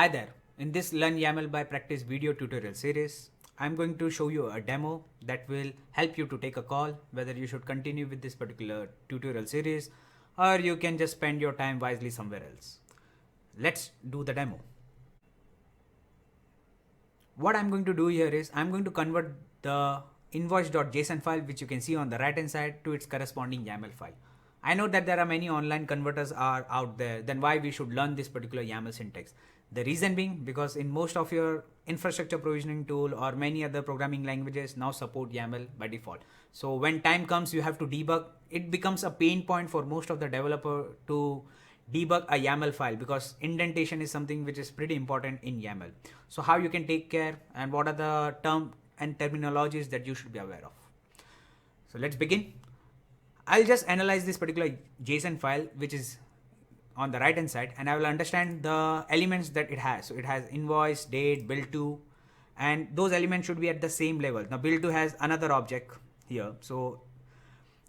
Hi there. In this Learn YAML by Practice video tutorial series, I'm going to show you a demo that will help you to take a call whether you should continue with this particular tutorial series or you can just spend your time wisely somewhere else. Let's do the demo. What I'm going to do here is I'm going to convert the invoice.json file, which you can see on the right hand side, to its corresponding YAML file. I know that there are many online converters are out there, then why we should learn this particular YAML syntax. The reason being because in most of your infrastructure provisioning tool or many other programming languages now support YAML by default. So when time comes you have to debug, it becomes a pain point for most of the developer to debug a YAML file because indentation is something which is pretty important in YAML. So how you can take care and what are the term and terminologies that you should be aware of. So let's begin. I'll just analyze this particular JSON file which is on the right hand side and I will understand the elements that it has. So it has invoice, date, bill to, and those elements should be at the same level. Now bill to has another object here. So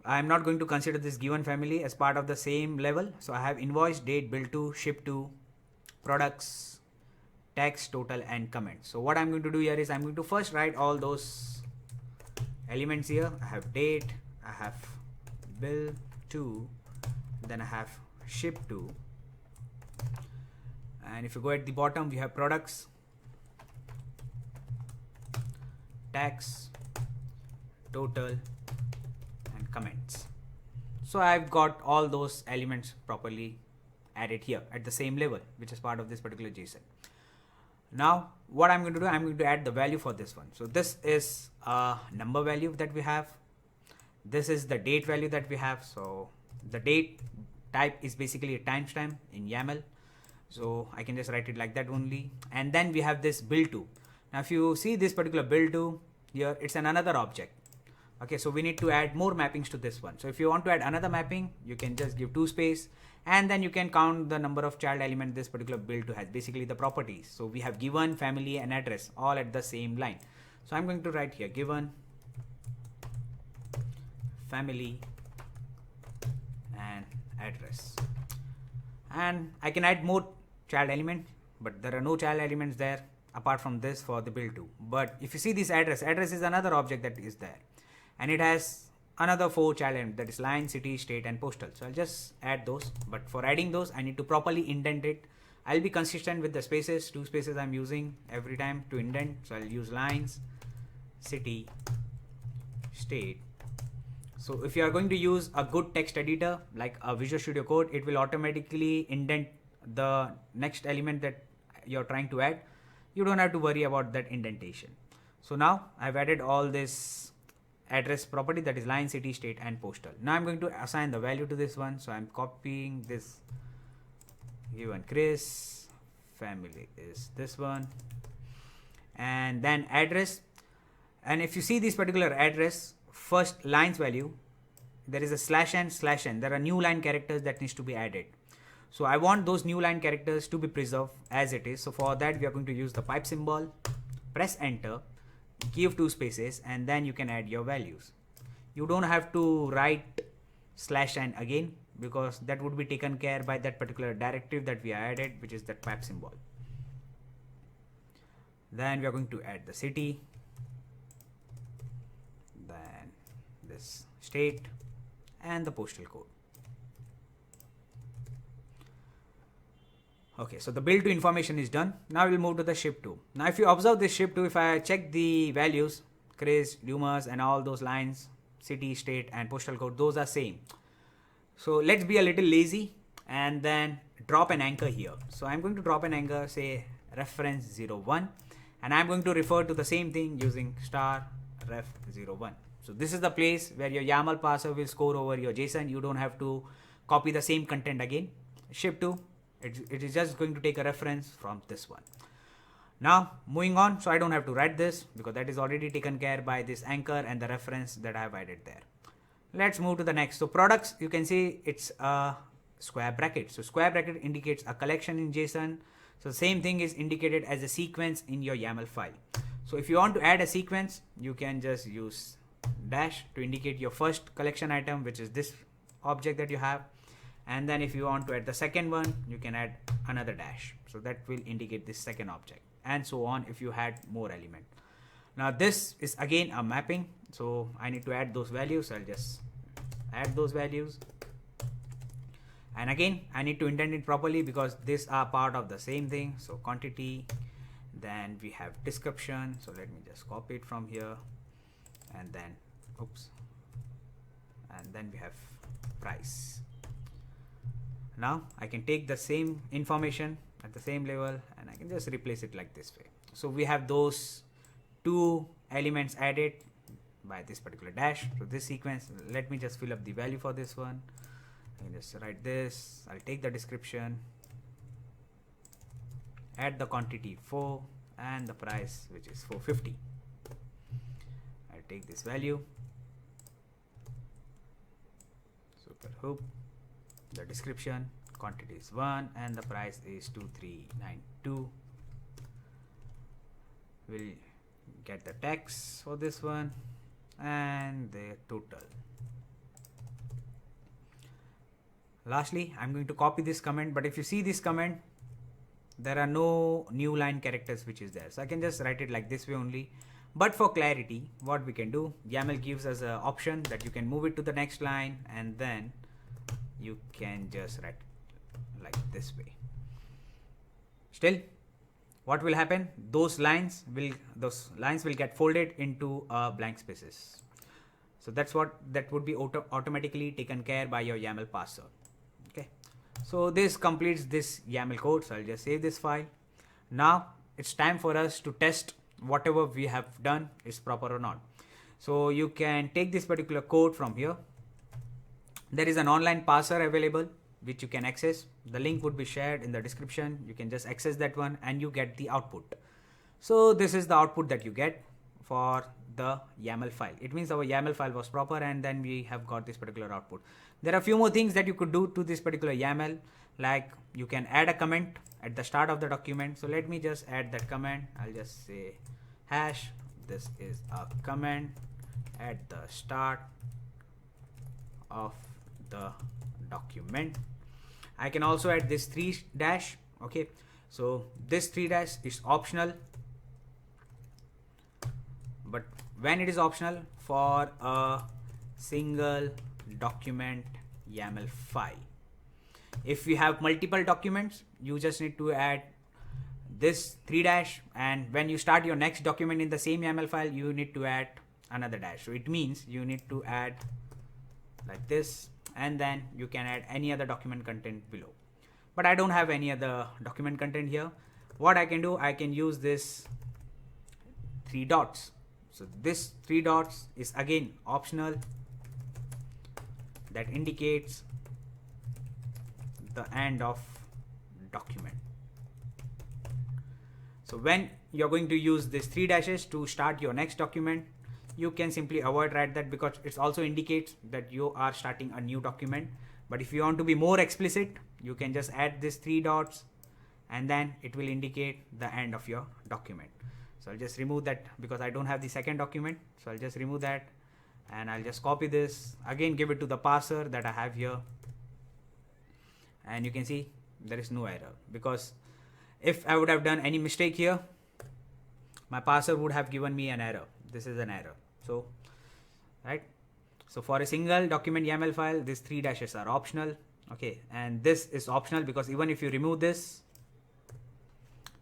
I'm not going to consider this given family as part of the same level. So I have invoice, date, bill to, ship to, products, text, total and comment. So what I'm going to do here is I'm going to first write all those elements here. I have date, I have bill to, then I have ship to, and if you go at the bottom we have products, tax, total and comments. So I've got all those elements properly added here at the same level, which is part of this particular JSON. Now what I'm going to do, I'm going to add the value for this one. So this is a number value that we have. This is the date value that we have. So the date type is basically a timestamp in YAML. So I can just write it like that only. And then we have this bill to. Now if you see this particular bill to here, it's another object. Okay, so we need to add more mappings to this one. So if you want to add another mapping, you can just give 2 space and then you can count the number of child element this particular bill to has, basically the properties. So we have given, family and address all at the same line. So I'm going to write here given, family and address, and I can add more child element, but there are no child elements there apart from this for the bill to. But if you see this address is another object that is there and it has another 4 child elements, that is line, city, state and postal. So I'll just add those, but for adding those I need to properly indent it. I'll be consistent with the spaces, 2 spaces I'm using every time to indent. So I'll use lines, city, state. So if you are going to use a good text editor like a Visual Studio Code, it will automatically indent the next element that you're trying to add. You don't have to worry about that indentation. So now I've added all this address property, that is line, city, state and postal. Now I'm going to assign the value to this one. So I'm copying this given Chris, family is this one, and then address. And if you see this particular address, first lines value, there is a /n/n. There are new line characters that needs to be added. So I want those new line characters to be preserved as it is. So for that we are going to use the pipe symbol, press enter, give 2 spaces and then you can add your values. You don't have to write /n again because that would be taken care by that particular directive that we added, which is that pipe symbol. Then we are going to add the city, then this state and the postal code. Okay, so the bill to information is done. Now we'll move to the ship to. Now if you observe this ship to, if I check the values, Chris, Dumas and all those lines, city, state and postal code, those are same. So let's be a little lazy and then drop an anchor here. So I'm going to drop an anchor, say reference 01, and I'm going to refer to the same thing using star ref 01. So this is the place where your YAML parser will score over your JSON. You don't have to copy the same content again. Ship to, it is just going to take a reference from this one. Now moving on, so I don't have to write this because that is already taken care by this anchor and the reference that I have added there. Let's move to the next. So products, you can see it's a square bracket. So square bracket indicates a collection in JSON. So the same thing is indicated as a sequence in your YAML file. So if you want to add a sequence, you can just use dash to indicate your first collection item, which is this object that you have, and then if you want to add the second one, you can add another dash. So so that will indicate this second object, and so on if you had more element. Now this is again a mapping, so I need to add those values. I'll just add those values, and again I need to indent it properly because these are part of the same thing. So quantity, then we have description, so let me just copy it from here, and then oops, and then we have price. Now I can take the same information at the same level and I can just replace it like this way. So we have those two elements added by this particular dash. So this sequence, let me just fill up the value for this one. I can just write this. I'll take the description, add the quantity 4 and the price, which is 450. I'll take this value, super hoop, the description, quantity is 1 and the price is 2392. We'll get the text for this one and the total. Lastly, I'm going to copy this comment, but if you see this comment, there are no new line characters which is there, so I can just write it like this way only. But for clarity, what we can do, YAML gives us an option that you can move it to the next line, and then you can just write like this way. Still, what will happen, those lines will get folded into blank spaces. So that would be automatically taken care by your YAML parser. Okay, so this completes this YAML code. So I'll just save this file. Now it's time for us to test whatever we have done is proper or not. So you can take this particular code from here. There is an online parser available which you can access. The link would be shared in the description. You can just access that one and you get the output. So this is the output that you get for the YAML file. It means our YAML file was proper and then we have got this particular output. There are a few more things that you could do to this particular YAML, like you can add a comment at the start of the document. So let me just add that comment. I'll just say hash, this is a comment at the start of the document. I can also add this 3 dash. Okay, so this 3 dash is optional, but when it is optional for a single document YAML file. If you have multiple documents, you just need to add this 3 dash, and when you start your next document in the same YAML file, you need to add another dash. So it means you need to add like this, and then you can add any other document content below. But I don't have any other document content here. What I can do, I can use this 3 dots. So this 3 dots is again optional, that indicates the end of document. So when you're going to use this 3 dashes to start your next document, you can simply avoid write that, because it also indicates that you are starting a new document. But if you want to be more explicit, you can just add this 3 dots and then it will indicate the end of your document. So I'll just remove that because I don't have the second document. So I'll just remove that and I'll just copy this, again give it to the parser that I have here, and you can see there is no error, because if I would have done any mistake here, my parser would have given me an error. This is an error. So right, so for a single document YAML file, these 3 dashes are optional. Okay, and this is optional because even if you remove this,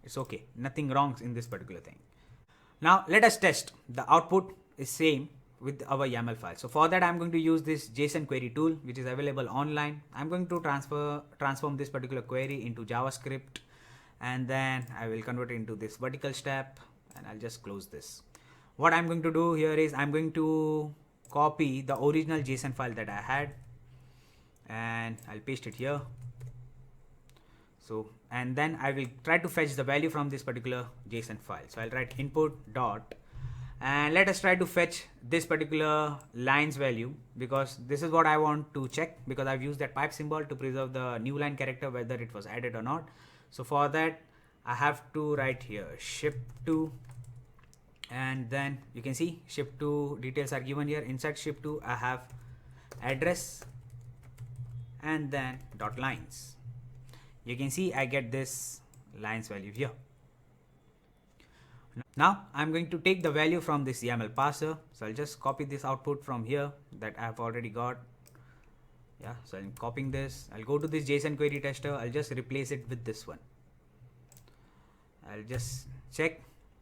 it's okay, nothing wrong in this particular thing. Now let us test the output is same with our YAML file. So for that, I'm going to use this JSON query tool which is available online. I'm going to transform this particular query into JavaScript, and then I will convert it into this vertical step, and I'll just close this. What I'm going to do here is I'm going to copy the original JSON file that I had and I'll paste it here. So, and then I will try to fetch the value from this particular JSON file. So I'll write input dot, and let us try to fetch this particular lines value, because this is what I want to check, because I've used that pipe symbol to preserve the new line character, whether it was added or not. So for that, I have to write here ship to, and then you can see ship to details are given here. Inside ship to, I have address and then dot lines. You can see I get this lines value here. Now I'm going to take the value from this YAML parser. So I'll just copy this output from here that I've already got. Yeah, so I'm copying this. I'll go to this JSON query tester. I'll just replace it with this one. I'll just check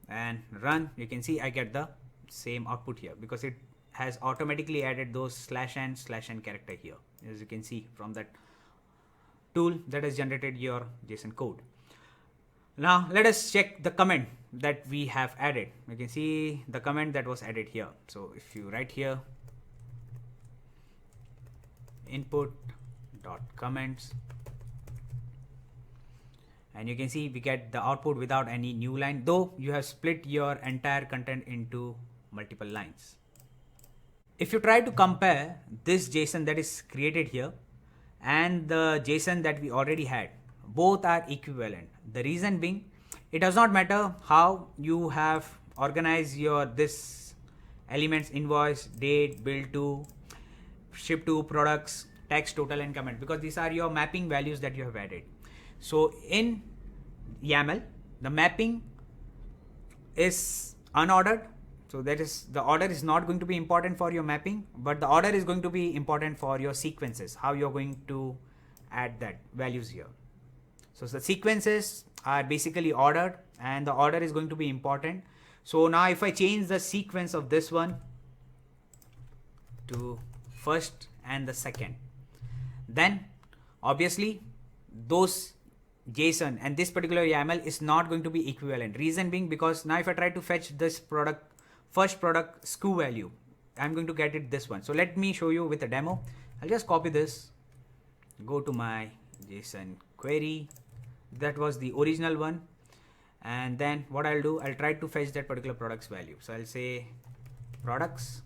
and run. You can see I get the same output here because it has automatically added those /n character here, as you can see from that tool that has generated your JSON code. Now let us check the comment that we have added. You can see the comment that was added here. So if you write here input.comments, and you can see we get the output without any new line, though you have split your entire content into multiple lines. If you try to compare this JSON that is created here and the JSON that we already had, both are equivalent. The reason being, it does not matter how you have organized your this elements: invoice, date, bill to, ship to, products, text, total, and comment, because these are your mapping values that you have added. So in YAML, the mapping is unordered. So that is, the order is not going to be important for your mapping, but the order is going to be important for your sequences, how you're going to add that values here. So the sequences are basically ordered and the order is going to be important. So now if I change the sequence of this one to first and the second, then obviously those JSON and this particular YAML is not going to be equivalent. Reason being, because now if I try to fetch this product, first product SKU value, I'm going to get it this one. So let me show you with a demo. I'll just copy this, go to my JSON query. That was the original one. And then what I'll do, I'll try to fetch that particular product's value. So I'll say products,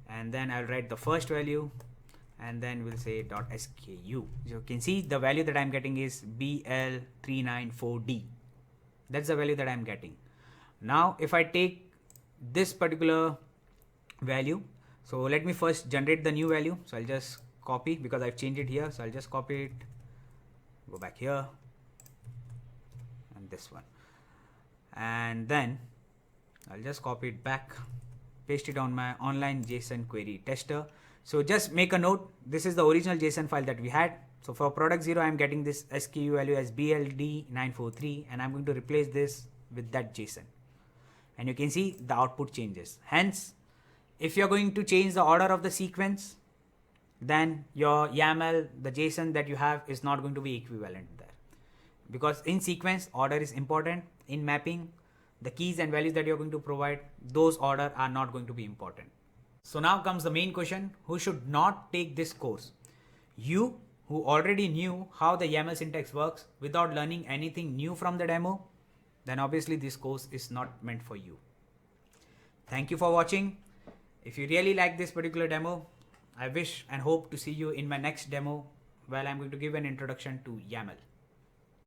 and then I'll write the first value, and then we'll say .sku. You can see the value that I'm getting is BL394D. That's the value that I'm getting. Now if I take this particular value, so let me first generate the new value. So I'll just copy, because I've changed it here. So I'll just copy it, go back here, and this one, and then I'll just copy it back, paste it on my online JSON query tester. So just make a note, this is the original JSON file that we had. So for product 0, I'm getting this SKU value as BLD943, and I'm going to replace this with that JSON. And you can see the output changes. Hence, if you're going to change the order of the sequence, then your YAML, the JSON that you have, is not going to be equivalent there. Because in sequence, order is important. In mapping, the keys and values that you're going to provide, those order are not going to be important. So now comes the main question: who should not take this course? You, who already knew how the YAML syntax works without learning anything new from the demo, then obviously this course is not meant for you. Thank you for watching. If you really like this particular demo, I wish and hope to see you in my next demo, where I'm going to give an introduction to YAML.